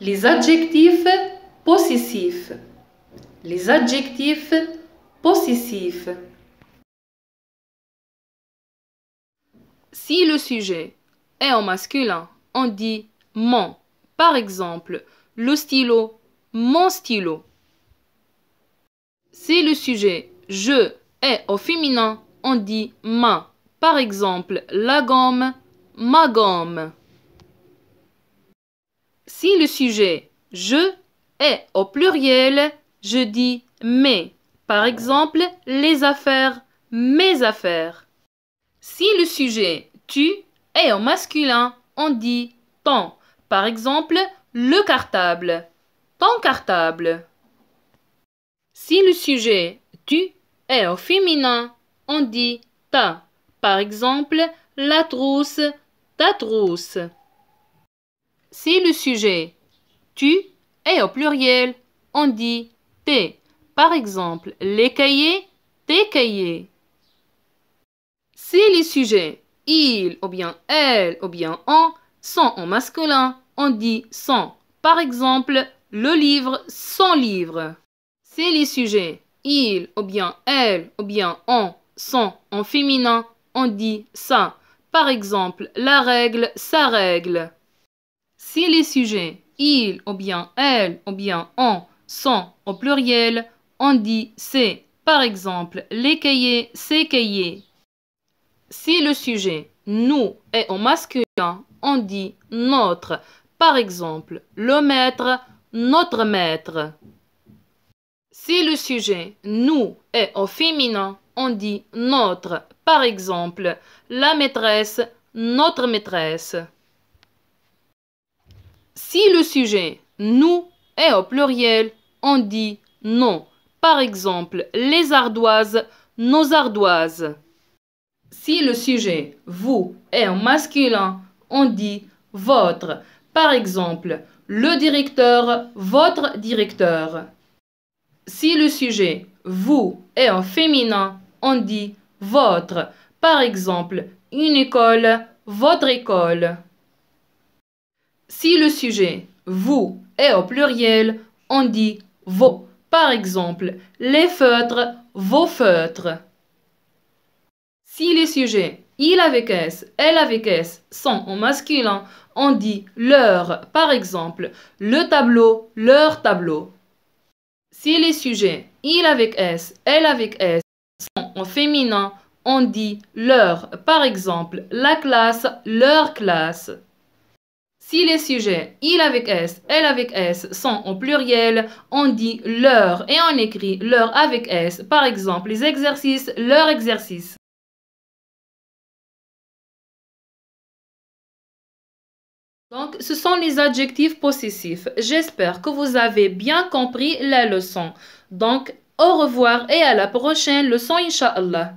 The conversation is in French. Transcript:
Les adjectifs possessifs. Les adjectifs possessifs. Si le sujet est en masculin, on dit mon. Par exemple, le stylo, mon stylo. Si le sujet je est au féminin, on dit ma. Par exemple, la gomme, ma gomme. Si le sujet je est au pluriel, je dis mes. Par exemple, les affaires, mes affaires. Si le sujet tu est au masculin, on dit ton. Par exemple, le cartable, ton cartable. Si le sujet tu est au féminin, on dit ta. Par exemple, la trousse, ta trousse. Si le sujet tu est au pluriel, on dit tes. Par exemple, les cahiers, tes cahiers. Si les sujets il ou bien elle ou bien on sont en masculin, on dit son. Par exemple, le livre, son livre. Si les sujets il ou bien elle ou bien on sont en féminin, on dit ça. Par exemple, la règle, sa règle. Si les sujets il ou bien elle ou bien on sont au pluriel, on dit c'est. Par exemple, les cahiers, ses cahiers. Si le sujet nous est au masculin, on dit notre. Par exemple, le maître, notre maître. Si le sujet nous est au féminin, on dit notre. Par exemple, la maîtresse, notre maîtresse. Si le sujet nous est au pluriel, on dit non. Par exemple, les ardoises, nos ardoises. Si le sujet vous est en masculin, on dit votre. Par exemple, le directeur, votre directeur. Si le sujet vous est en féminin, on dit votre. Par exemple, une école, votre école. Si le sujet vous est au pluriel, on dit vos. Par exemple, les feutres, vos feutres. Si les sujets il avec S, elle avec S sont en masculin, on dit leur. Par exemple, le tableau, leur tableau. Si les sujets il avec S, elle avec S sont en féminin, on dit leur. Par exemple, la classe, leur classe. Si les sujets il avec S, elle avec S sont au pluriel, on dit leur et on écrit leur avec S. Par exemple, les exercices, leur exercice. Donc, ce sont les adjectifs possessifs. J'espère que vous avez bien compris la leçon. Donc, au revoir et à la prochaine leçon, Inch'Allah.